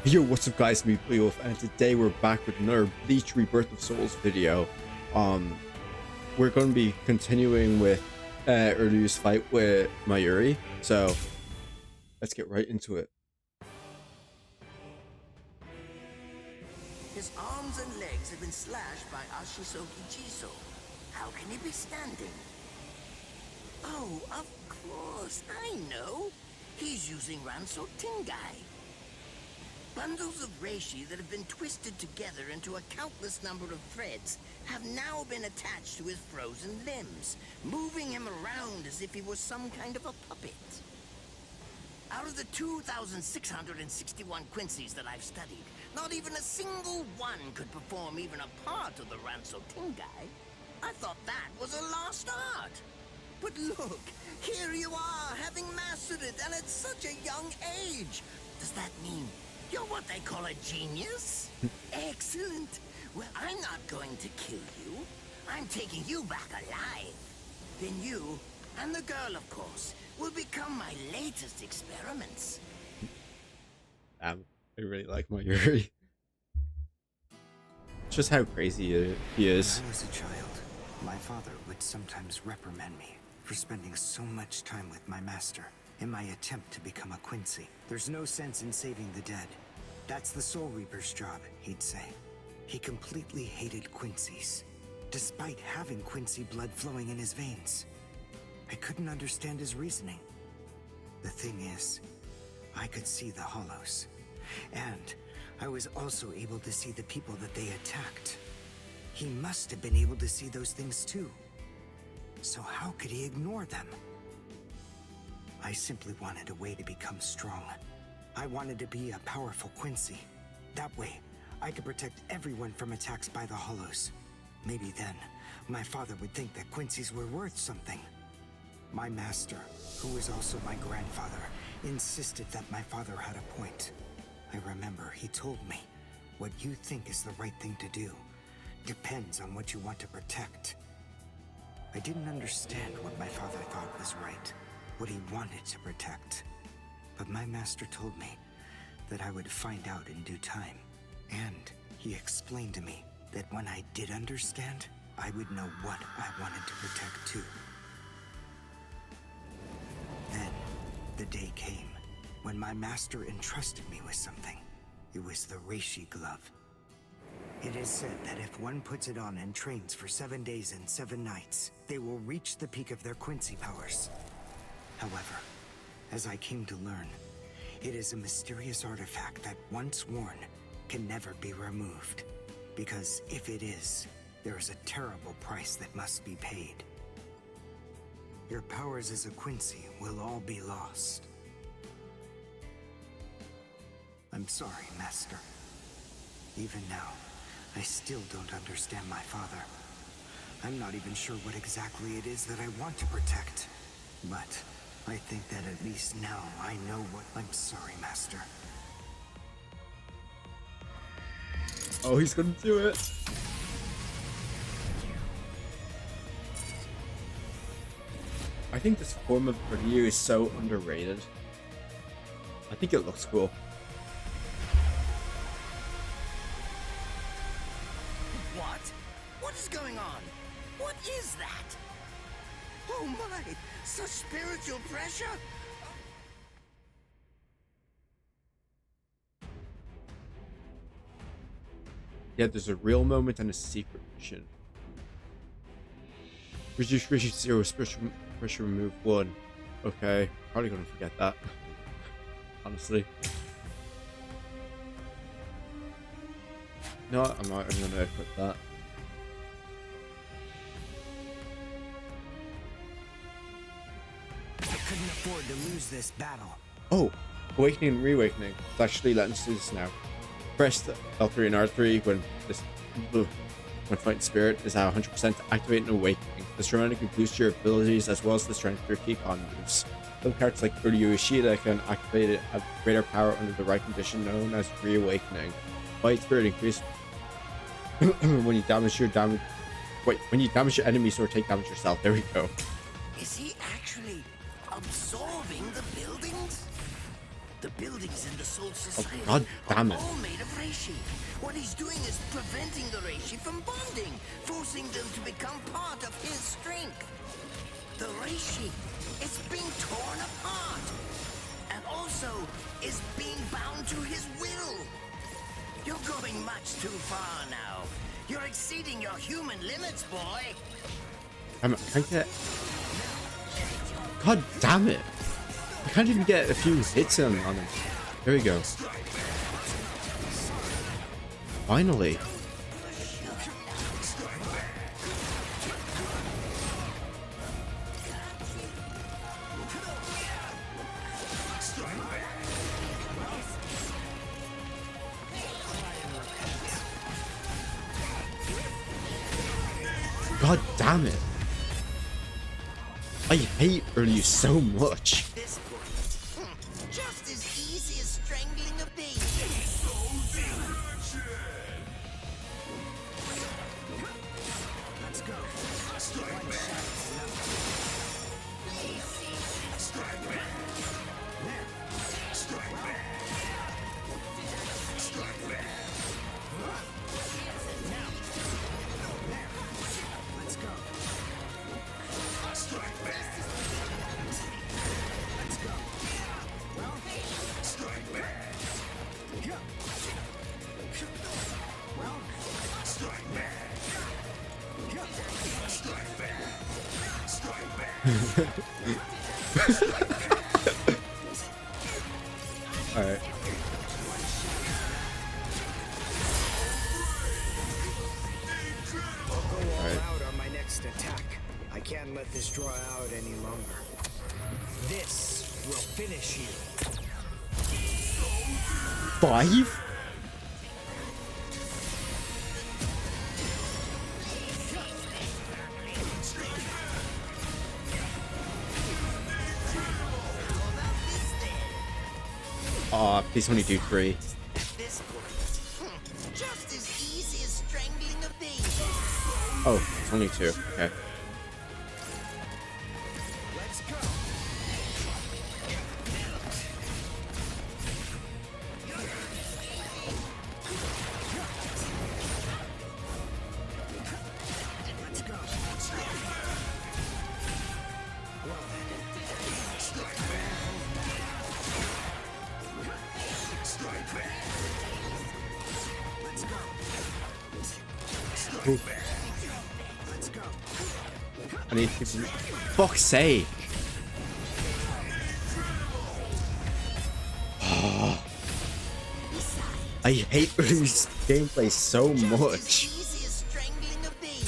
Yo, what's up guys, me Bleach, and today we're back with another Bleach Rebirth of Souls video. We're going to be continuing with Ryu's fight with Mayuri, so let's get right into it. His arms and legs have been slashed by Ashisoki Jiso. How can he be standing? Oh, of course, I know. He's using Ranso Tingai. Bundles of reishi that have been twisted together into a countless number of threads have now been attached to his frozen limbs, moving him around as if he was some kind of a puppet. Out of the 2,661 Quincy's that I've studied, not even a single one could perform even a part of the Ranso Tingai. I thought that was a lost art. But look, here you are, having mastered it, and at such a young age. Does that mean you're what they call a genius? Excellent. Well, I'm not going to kill you. I'm taking you back alive. Then you, and the girl, of course, will become my latest experiments. I really like Mayuri. Just how crazy he is. When I was a child, my father would sometimes reprimand me for spending so much time with my master in my attempt to become a Quincy. There's no sense in saving the dead. That's the Soul Reaper's job, he'd say. He completely hated Quincy's, despite having Quincy blood flowing in his veins. I couldn't understand his reasoning. The thing is, I could see the hollows, and I was also able to see the people that they attacked. He must have been able to see those things too. So how could he ignore them? I simply wanted a way to become strong. I wanted to be a powerful Quincy. That way, I could protect everyone from attacks by the hollows. Maybe then, my father would think that Quincy's were worth something. My master, who was also my grandfather, insisted that my father had a point. I remember he told me, what you think is the right thing to do depends on what you want to protect. I didn't understand what my father thought was right, what he wanted to protect. But my master told me that I would find out in due time. And he explained to me that when I did understand, I would know what I wanted to protect too. Then, the day came when my master entrusted me with something. It was the reishi glove. It is said that if one puts it on and trains for 7 days and 7 nights, they will reach the peak of their Quincy powers. However, as I came to learn, it is a mysterious artifact that once worn can never be removed. Because if it is, there is a terrible price that must be paid. Your powers as a Quincy will all be lost. I'm sorry, Master. Even now, I still don't understand my father. I'm not even sure what exactly it is that I want to protect. But I think that at least now I know what... I'm sorry, Master. Oh, he's gonna do it. I think this form of Ryu is so underrated. I think it looks cool. What? What is going on? What is that? Oh my! Such spiritual pressure? Yeah, there's a real moment and a secret mission. Reduce Rishi 0, spiritual pressure remove 1. Okay, probably gonna forget that. Honestly. No, I'm not even gonna equip that. I couldn't afford to lose this battle. Oh, awakening and reawakening. It's actually letting us do this now. Press the L3 and R3 when fighting spirit is at 100% to activate an awakening. This dramatically boosts your abilities as well as the strength of your Keycon moves. Some characters like Uryu Ishida can activate it at greater power under the right condition known as reawakening. Fight spirit increase when you damage your enemies or take damage yourself. There we go. Is he actually absorbing the buildings? The buildings in the Soul Oh, Society God damn are it. all made of reishi. What he's doing is preventing the reishi from bonding, forcing them to become part of his strength. The reishi is being torn apart, and also is being bound to his will. You're going much too far now. You're exceeding your human limits, boy. I can't get. God damn it! I can't even get a few hits on him. There we go. Finally. God damn it. I hate early so much. This point, just as easy as strangling a baby. Let's go. Let's go. Let's go. Well, strike back. Yeah. Well, strike back. Yeah. Strike back. Strike back. All right. I'll go all out on my next attack. I can't let this draw out any longer. This will finish you. 5? Aw, please only do 3. This point, just as easy as strangling a baby. Oh, it's only 2. Okay. Let's go. Let's go. Well then. Strike back. Strike back. Let's go. Strike back. Let's go. I need to. Fuck's sake. I hate this gameplay so much. Easy as strangling a baby.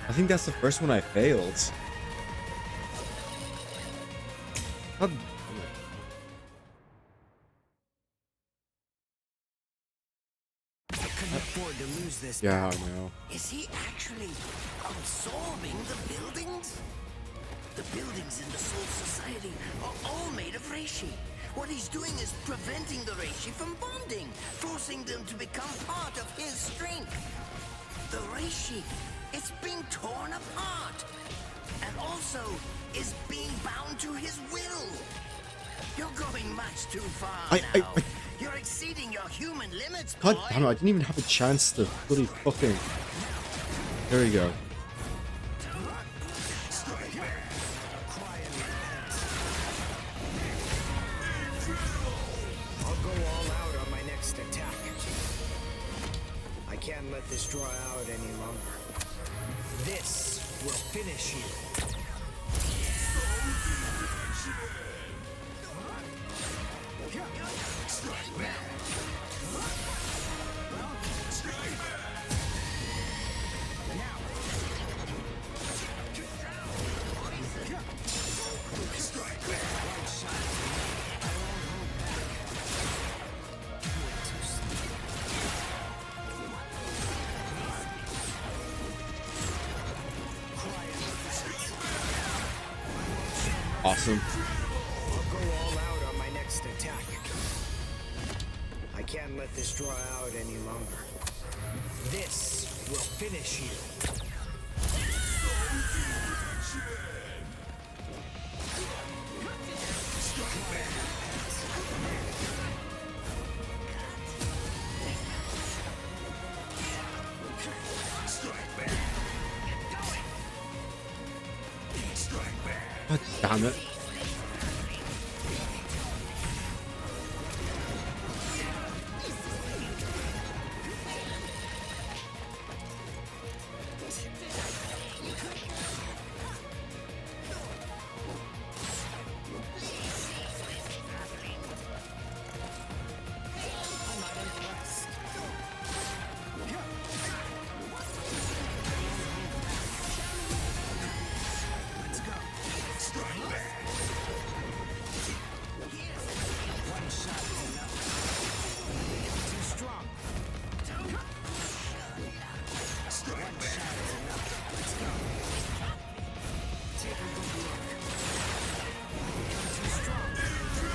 I think that's the first one I failed. God damn it. I couldn't afford to lose this. Yeah, I know. Is he actually absorbing the buildings? The buildings in the Soul Society are all made of reishi. What he's doing is preventing the reishi from bonding, forcing them to become part of his strength. The reishi is being torn apart, and also is being bound to his will. You're going much too far now. You're exceeding your human limits, boy. God damn it, I didn't even have a chance to bloody fucking. There we go. I'll go all out on my next attack. I can't let this draw out any longer. This will finish you. Strike back. Strike back. Now. Strike back. Awesome. I'll go all out on my next attack. I can't let this draw out any longer. This will finish you. God damn it.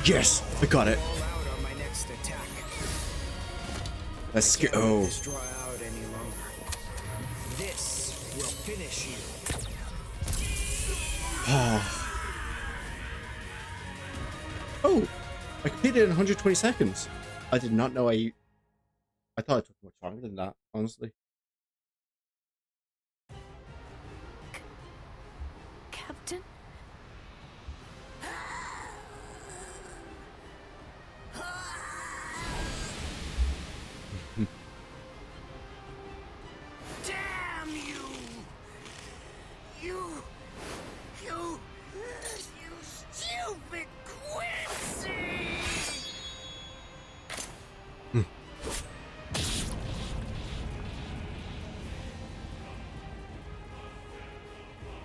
Yes, I got it. Let's go. This will finish you. Oh, I completed it in 120 seconds. I did not know I thought it took much longer than that, honestly. Captain? Damn you! You stupid Quincy!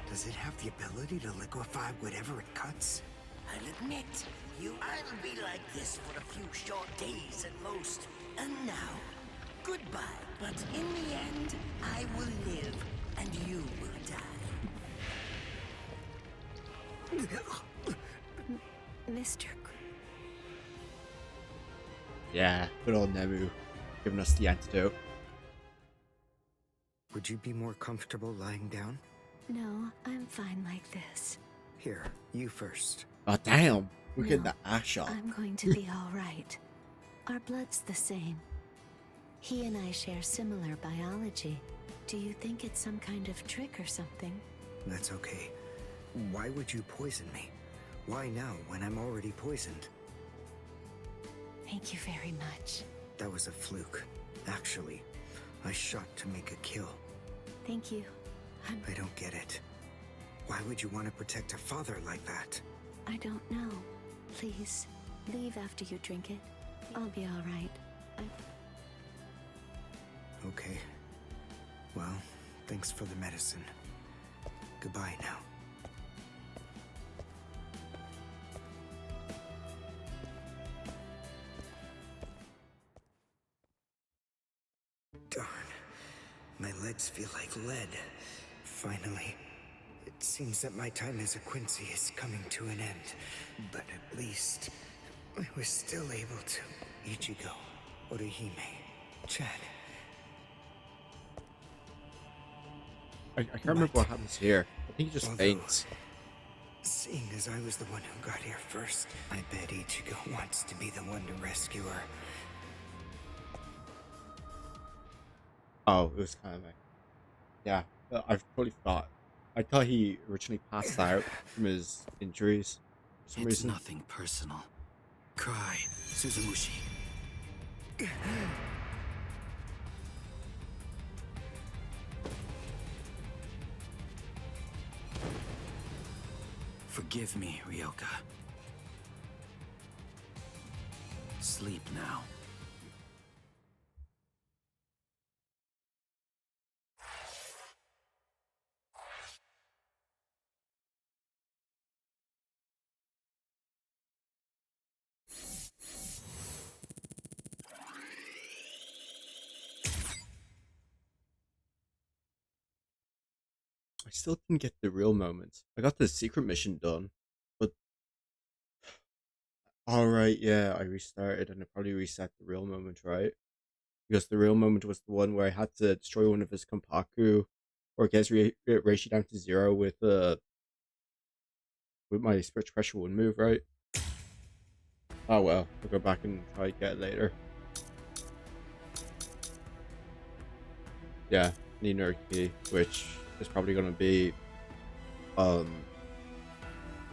Does it have the ability to liquefy whatever it cuts? I'll admit, I'll be like this for a few short days at most. And now, goodbye. But in the end, I will live, and you will die. Mr. Yeah, good old Nemu giving us the antidote. Would you be more comfortable lying down? No, I'm fine like this. Here, you first. Oh damn, we're getting No, the ash off. I'm going to be all right. Our blood's the same. He and I share similar biology. Do you think it's some kind of trick or something? That's okay. Why would you poison me? Why now when I'm already poisoned? Thank you very much. That was a fluke. Actually, I shot to make a kill. Thank you. I don't get it. Why would you want to protect a father like that? I don't know. Please, leave after you drink it. I'll be all right. Okay. Well, thanks for the medicine. Goodbye now. Darn. My legs feel like lead. Finally. It seems that my time as a Quincy is coming to an end. But at least I was still able to. Ichigo, Orihime, Chad. I can't remember what happens here. I think he just faints. Seeing as I was the one who got here first, I bet Ichigo wants to be the one to rescue her. Oh, it was kind of like, yeah, I've totally forgot. I thought he originally passed out from his injuries for some It's reason. nothing personal. Cry, Suzumushi. Forgive me, Ryoka. Sleep now. I still didn't get the real moments. I got the secret mission done, but all right, yeah, I restarted and I probably reset the real moment, right? Because the real moment was the one where I had to destroy one of his Kompaku, or get Reishi down to 0 with my spiritual pressure one move, right? Oh well, I'll go back and try to get it later. Yeah, need another key, which is probably gonna be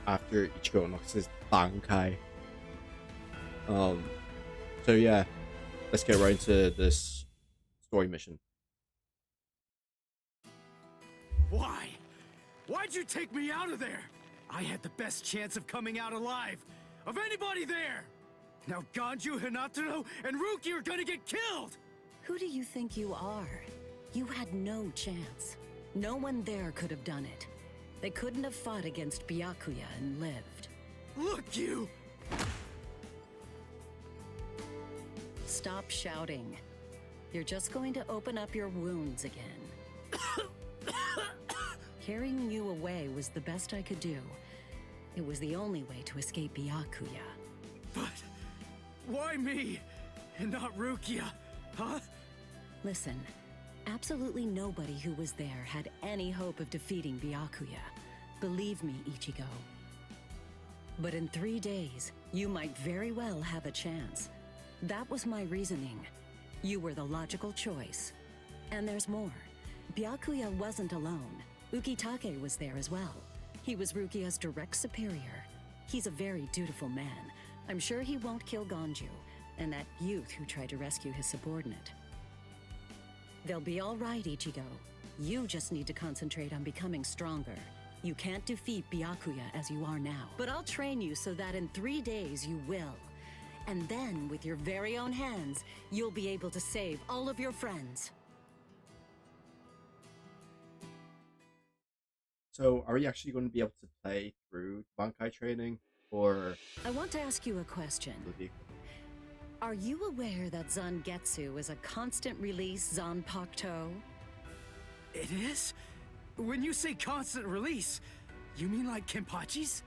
after Ichigo unlocks his Bankai. So yeah, let's get right into this story mission. Why? Why'd you take me out of there? I had the best chance of coming out alive, of anybody there! Now Ganju, Hinataro, and Ruki are gonna get killed! Who do you think you are? You had no chance. No one there could have done it. They couldn't have fought against Byakuya and lived. Look, you! Stop shouting. You're just going to open up your wounds again. Carrying you away was the best I could do. It was the only way to escape Byakuya. But why me? And not Rukia, huh? Listen, absolutely nobody who was there had any hope of defeating Byakuya. Believe me, Ichigo. But in 3 days, you might very well have a chance. That was my reasoning. You were the logical choice. And there's more. Byakuya wasn't alone. Ukitake was there as well. He was Rukia's direct superior. He's a very dutiful man. I'm sure he won't kill Ganju, and that youth who tried to rescue his subordinate. They'll be all right, Ichigo. You just need to concentrate on becoming stronger. You can't defeat Byakuya as you are now. But I'll train you so that in 3 days you will. And then, with your very own hands, you'll be able to save all of your friends. So, are we actually going to be able to play through Bankai training, or I want to ask you a question. Are you aware that Zangetsu is a constant release Zanpakuto? It is? When you say constant release, you mean like Kenpachi's?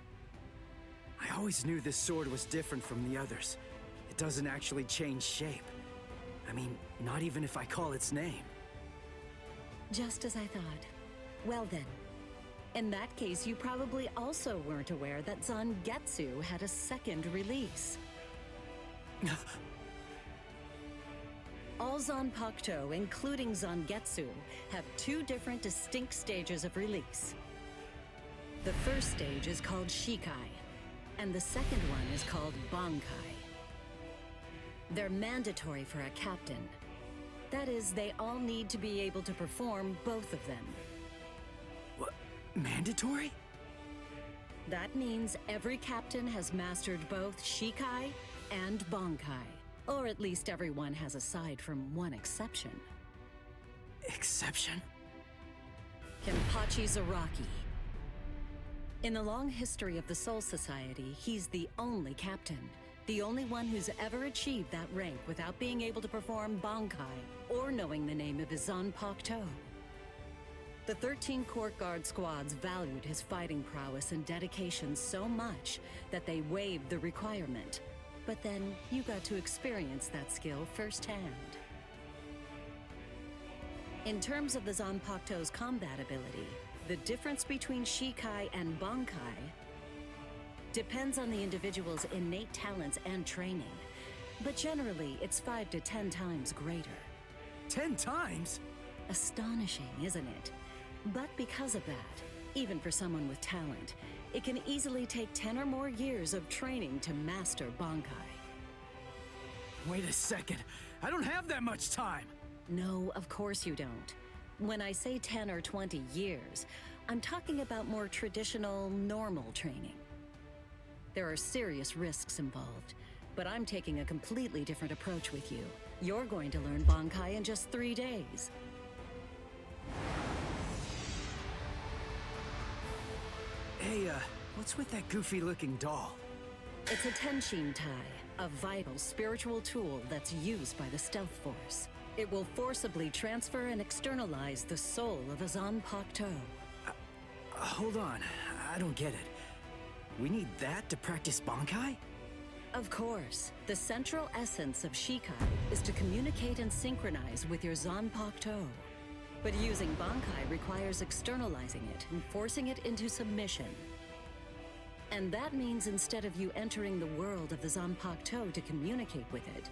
I always knew this sword was different from the others. It doesn't actually change shape. I mean, not even if I call its name. Just as I thought. Well then, in that case, you probably also weren't aware that Zangetsu had a second release. All Zanpakuto, including Zangetsu, have 2 different distinct stages of release. The first stage is called Shikai, and the second one is called Bankai. They're mandatory for a captain. That is, they all need to be able to perform both of them. What? Mandatory? That means every captain has mastered both Shikai and Bankai. Or at least everyone has aside from one exception. Exception? Kenpachi Zaraki. In the long history of the Soul Society, he's the only captain. The only one who's ever achieved that rank without being able to perform Bankai or knowing the name of his Zanpakuto. The 13 Court Guard squads valued his fighting prowess and dedication so much that they waived the requirement. But then you got to experience that skill firsthand. In terms of the Zanpakuto's combat ability, the difference between Shikai and Bankai depends on the individual's innate talents and training. But generally, it's 5 to 10 times greater. 10 times? Astonishing, isn't it? But because of that, even for someone with talent, it can easily take 10 or more years of training to master Bankai. Wait a second. I don't have that much time. No, of course you don't. When I say 10 or 20 years, I'm talking about more traditional, normal training. There are serious risks involved, but I'm taking a completely different approach with you. You're going to learn Bankai in just 3 days. Hey, what's with that goofy-looking doll? It's a Tenshin Tai, a vital spiritual tool that's used by the Stealth Force. It will forcibly transfer and externalize the soul of a Zanpakuto. Hold on, I don't get it. We need that to practice Bankai? Of course. The central essence of Shikai is to communicate and synchronize with your Zanpakuto. But using Bankai requires externalizing it and forcing it into submission. And that means instead of you entering the world of the Zanpakuto to communicate with it,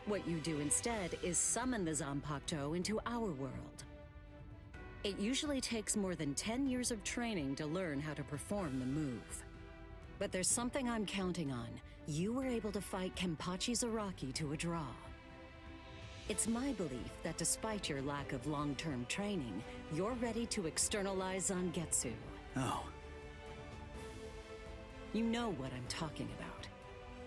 what you do instead is summon the Zanpakuto into our world. It usually takes more than 10 years of training to learn how to perform the move. But there's something I'm counting on. You were able to fight Kenpachi Zaraki to a draw. It's my belief that despite your lack of long-term training, you're ready to externalize Zangetsu. Oh. You know what I'm talking about.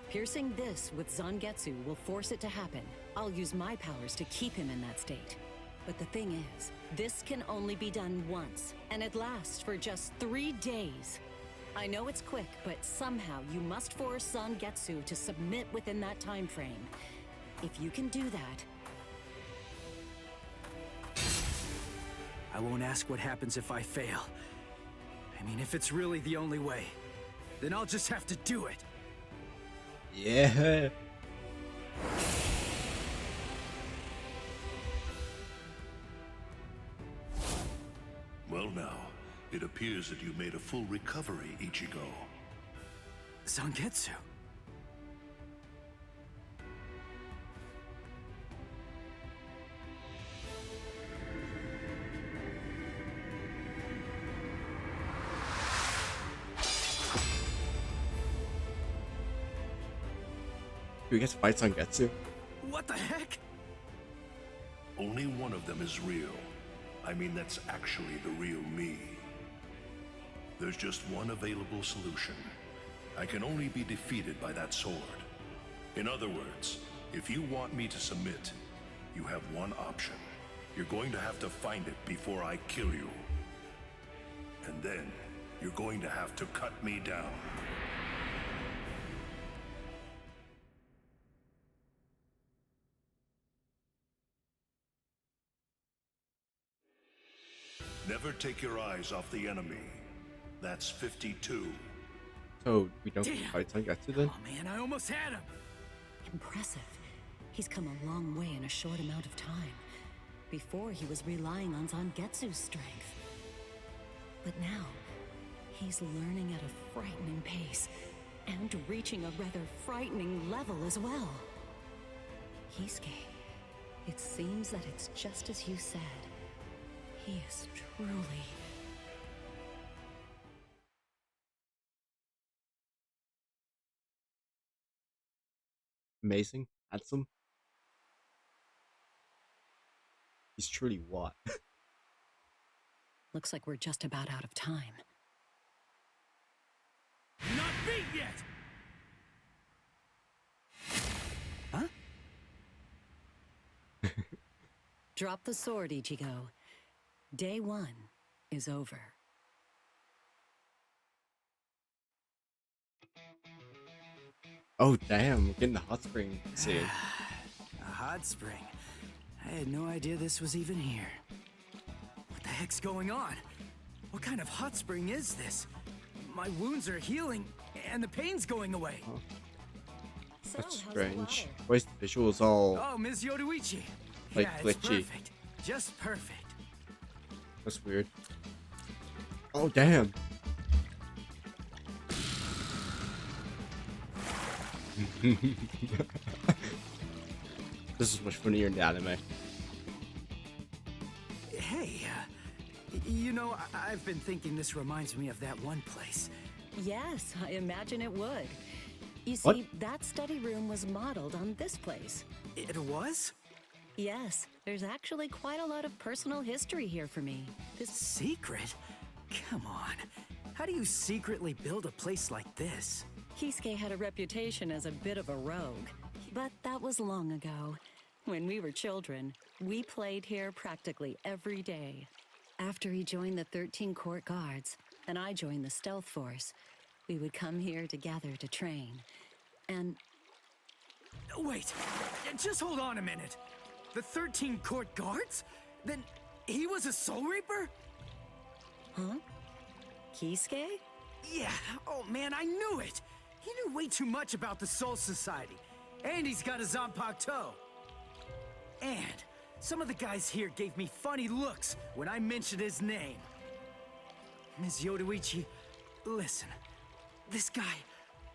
Piercing this with Zangetsu will force it to happen. I'll use my powers to keep him in that state. But the thing is, this can only be done once, and it lasts for just 3 days. I know it's quick, but somehow you must force Zangetsu to submit within that time frame. If you can do that... I won't ask what happens if I fail. I mean, if it's really the only way, then I'll just have to do it. Yeah. Well now, it appears that you made a full recovery, Ichigo. Zangetsu. Do we get to fight Zangetsu? What the heck? Only one of them is real. I mean, that's actually the real me. There's just one available solution. I can only be defeated by that sword. In other words, if you want me to submit, you have one option. You're going to have to find it before I kill you. And then, you're going to have to cut me down. Never take your eyes off the enemy. That's 52. So we don't fight Zangetsu then? Oh man, I almost had him. Impressive. He's come a long way in a short amount of time. Before, he was relying on Zangetsu's strength. But now, he's learning at a frightening pace, and reaching a rather frightening level as well. Kisuke, it seems that it's just as you said. He is truly... amazing, handsome. He's truly what? Looks like we're just about out of time. Not beat yet! Huh? Drop the sword, Ichigo. Day 1 is over. Oh damn, we're getting the hot spring scene. A hot spring. I had no idea this was even here. What the heck's going on? What kind of hot spring is this? My wounds are healing, and the pain's going away. Oh, So, that's how's the strange. water? Why is the visuals all Oh, Ms. Yoruichi. like Yeah, it's glitchy? perfect. Just perfect. That's weird. Oh damn. This is much funnier in the anime. Hey, you know, I've been thinking this reminds me of that one place. Yes, I imagine it would. You What? see, that study room was modeled on this place. It was? Yes, there's actually quite a lot of personal history here for me. This Secret? Come on. How do you secretly build a place like this? Kisuke had a reputation as a bit of a rogue, but that was long ago. When we were children, we played here practically every day. After he joined the 13 Court Guards, and I joined the Stealth Force, we would come here together to train. And Wait, just hold on a minute. The 13 Court Guards? Then he was a Soul Reaper? huh? Kisuke? Yeah, oh man, I knew it! He knew way too much about the Soul Society. And he's got a Zanpakuto. And some of the guys here gave me funny looks when I mentioned his name. Ms. Yoruichi, listen. This guy,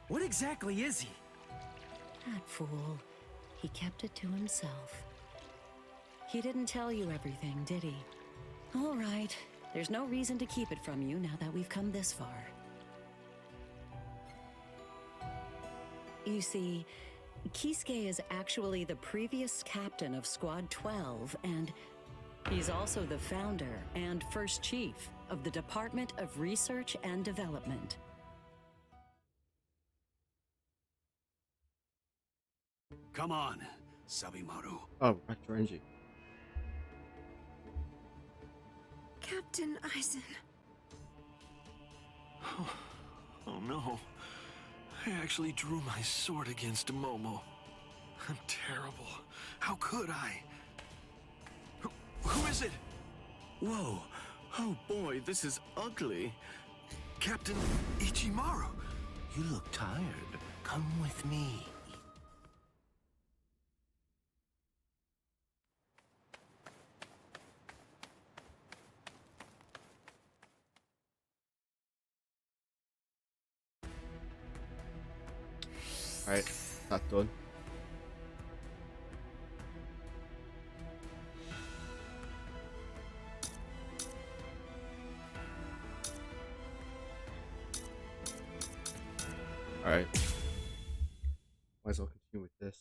what exactly is he? That fool. He kept it to himself. He didn't tell you everything, did he? All right. There's no reason to keep it from you now that we've come this far. You see, Kisuke is actually the previous captain of Squad 12, and he's also the founder and first chief of the Department of Research and Development. Come on, Sabimaru. Oh, back to Renji. Captain Aizen. Oh no. I actually drew my sword against Momo. I'm terrible. How could I? Who is it? Whoa. Oh boy, this is ugly. Captain Ichimaru. You look tired. Come with me. Alright, that's done. Alright. Might as well continue with this.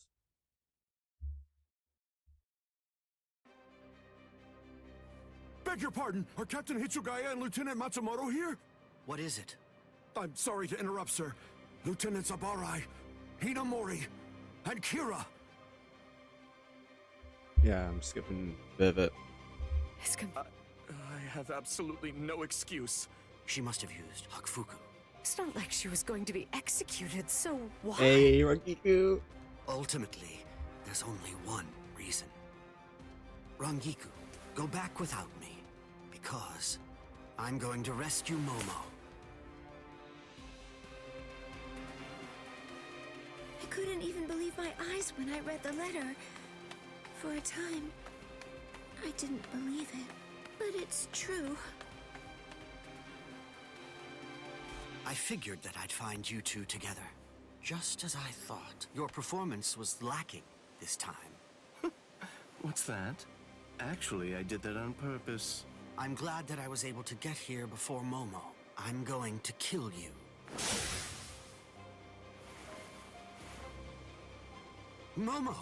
Beg your pardon, are Captain Hitsugaya and Lieutenant Matsumoto here? What is it? I'm sorry to interrupt, sir. Lieutenant Sabarai, Hinamori, and Kira. Yeah, I'm skipping a bit of it. I have absolutely no excuse. She must have used Hakufuku. It's not like she was going to be executed, so why? Hey, Rangiku! Ultimately, there's only one reason. Rangiku, go back without me, because I'm going to rescue Momo. I couldn't even believe my eyes when I read the letter. For a time, I didn't believe it, but it's true. I figured that I'd find you two together. Just as I thought. Your performance was lacking this time. What's that? Actually, I did that on purpose. I'm glad that I was able to get here before Momo. I'm going to kill you. Momo!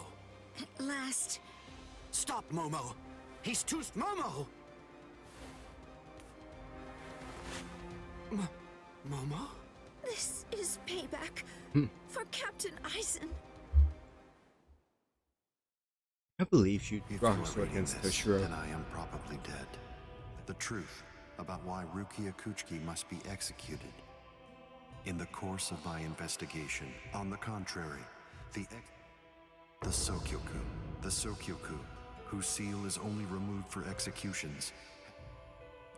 At last. Stop, Momo! He's too... Momo! Momo? This is payback for Captain Aizen. I believe she If brought you her are sword reading against this, Toshiro. then I am probably dead. The truth about why Rukia Kuchiki must be executed. In the course of my investigation, on the contrary, the Sokyoku, whose seal is only removed for executions.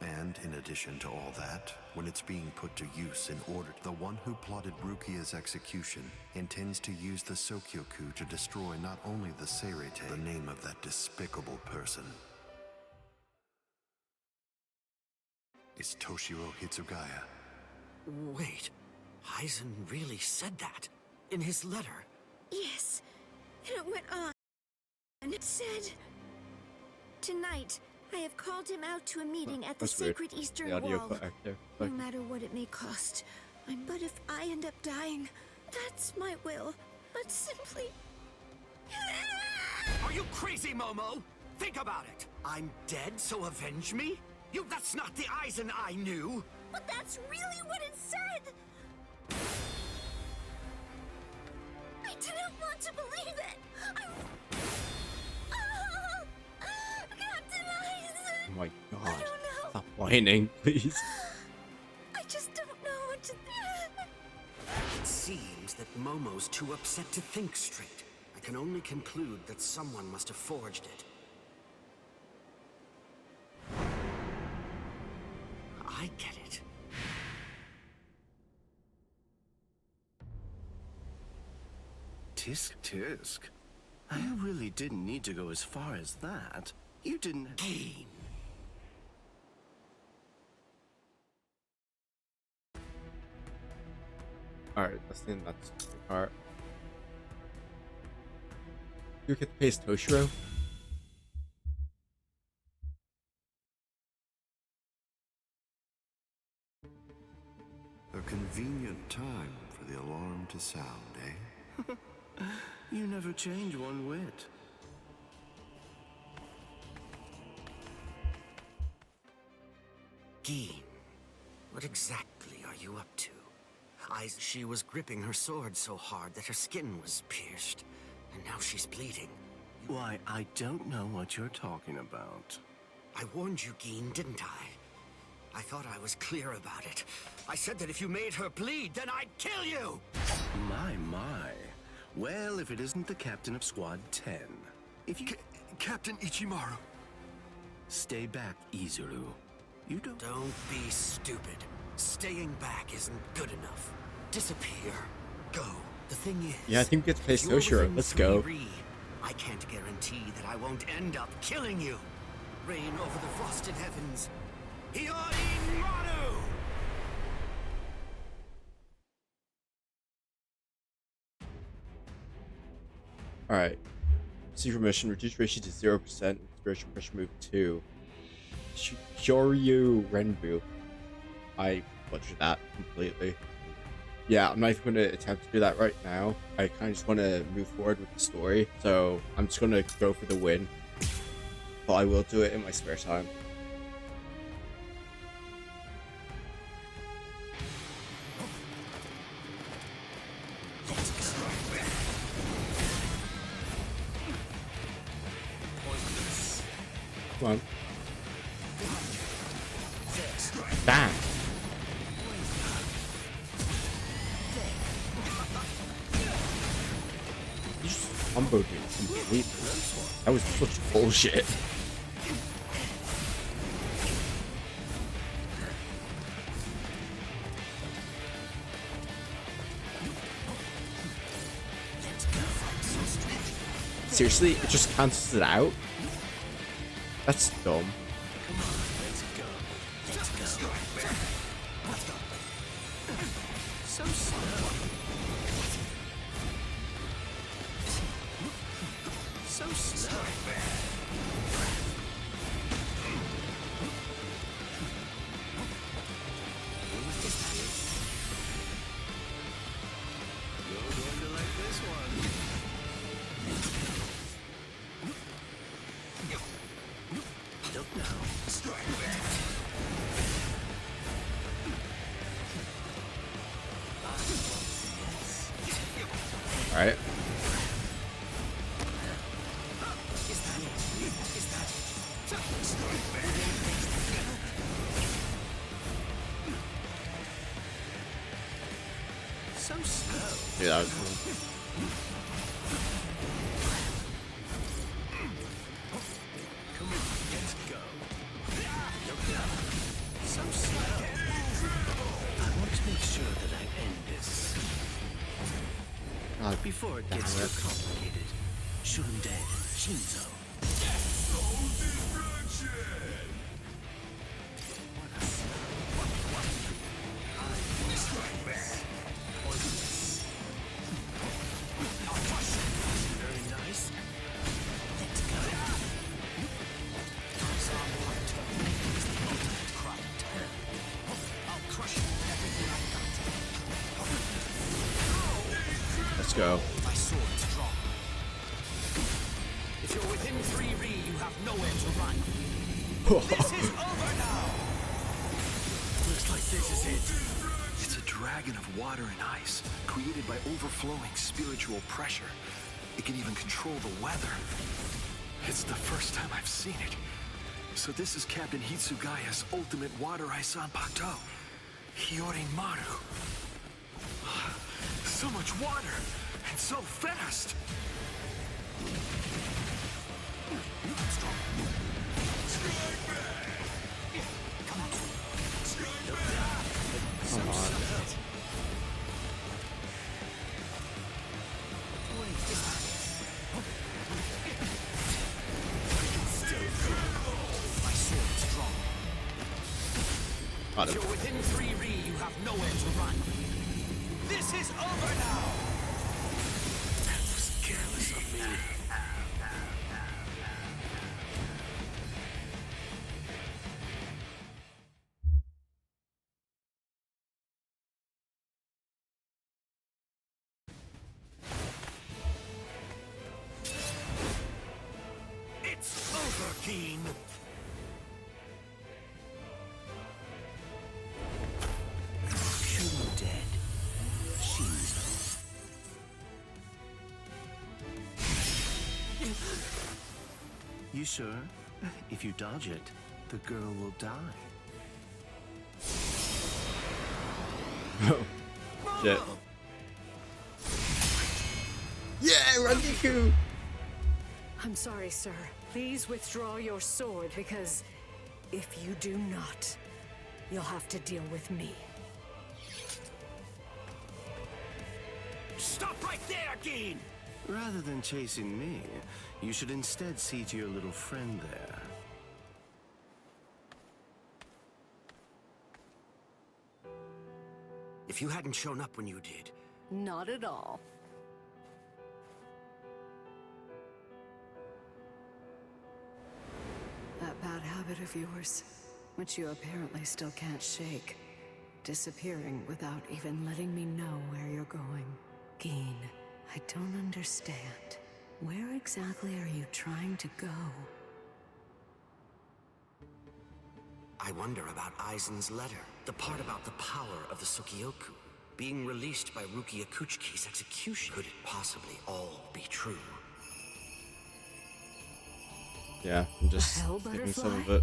And in addition to all that, when it's being put to use in order, the one who plotted Rukia's execution intends to use the Sokyoku to destroy not only the Seirete, the name of that despicable person is Toshiro Hitsugaya. Wait, Aizen really said that? In his letter? Yes, and it went on. And it said, "Tonight, I have called him out to a meeting at the That's weird. sacred Eastern The audio Wall. cut out there. No Like, matter what it may cost. But if I end up dying, that's my will. But simply... Are you crazy, Momo? Think about it. I'm dead, so avenge me? That's not the Aizen I knew. But that's really what it said! I didn't want to believe it! Captain Aizen! oh my I god. don't know. Stop whining, please. I just don't know what to think. It seems that Momo's too upset to think straight. I can only conclude that someone must have forged it. I get it. Tisk tisk. I really didn't need to go as far as that. You didn't... Gain. Alright, I think that's the part. You get to face Toshiro. A convenient time for the alarm to sound, eh? You never change one whit. Geen, what exactly are you up to? She was gripping her sword so hard that her skin was pierced, and now she's bleeding. Why, I don't know what you're talking about. I warned you, Geen, didn't I? I thought I was clear about it. I said that if you made her bleed, then I'd kill you! My. Well, if it isn't the captain of Squad 10. If you... Captain Ichimaru. Stay back, Izuru. You don't... Don't be stupid. Staying back isn't good enough. Disappear. Go. The thing is... Yeah, I think we get to play if you're Soshiro. within Let's 3 go. Ri, I can't guarantee that I won't end up killing you. Reign over the frosted heavens. Hiyori Maru! Alright. Secret mission, reduce ratio to 0%, spiritual pressure move 2. Shoryu Renbu. I butchered that completely. Yeah, I'm not even going to attempt to do that right now. I kind of just want to move forward with the story, so I'm just going to go for the win. But I will do it in my spare time. Come on. Bam! You just comboed me completely. That was such bullshit. Seriously, it just cancels it out? That's dumb. So slow. So slow. You're going to like this one. Look now. Alright. So slow. Yeah, that was cool. Come on, let's go. So slow. I want to make sure that I end this. God, Before it gets too complicated. Shunde, Shinzo. Very nice. Let's go. let's go. My sword's drawn. If you're within 3 Ri, you have nowhere to run. This is over now! Looks like this is it. It's a dragon of water and ice, created by overflowing spiritual pressure. It can even control the weather. It's the first time I've seen it. So this is Captain Hitsugaya's ultimate water ice Zanpakuto. Hiyori Maru. So much water, and so fast! Come on. My sword's drawn. Got If him. you're within 3 Ri, you have nowhere to run. This is over now! That was careless of me. Keen. Shun dead. She's... You sure? If you dodge it, the girl will die. Oh, shit. Yeah, RANGIKUUU! I'm sorry, sir. Please withdraw your sword, because if you do not, you'll have to deal with me. Stop right there, Keen! Rather than chasing me, you should instead see to your little friend there. If you hadn't shown up when you did... Not at all. That bad habit of yours, which you apparently still can't shake. Disappearing without even letting me know where you're going. Geen, I don't understand. Where exactly are you trying to go? I wonder about Aizen's letter. The part about the power of the Sukioku. Being released by Rukia Kuchiki's execution. Could it possibly all be true? Yeah, I'm just getting some of it.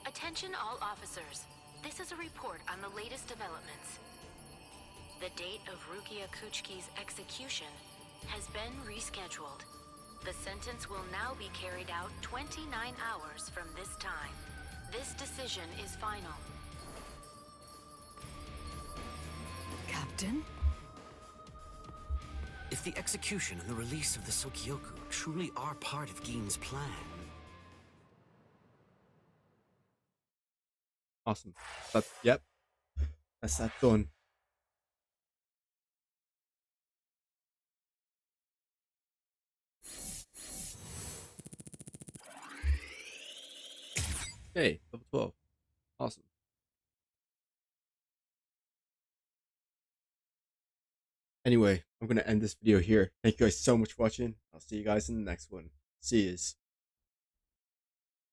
Attention all officers. This is a report on the latest developments. The date of Rukia Kuchiki's execution has been rescheduled. The sentence will now be carried out 29 hours from this time. This decision is final. Captain? If the execution and the release of the Sukioku truly are part of Geen's plan... Awesome. But, yep. That's that done. Okay, level 12. Awesome. Anyway, I'm going to end this video here. Thank you guys so much for watching. I'll see you guys in the next one. See yous.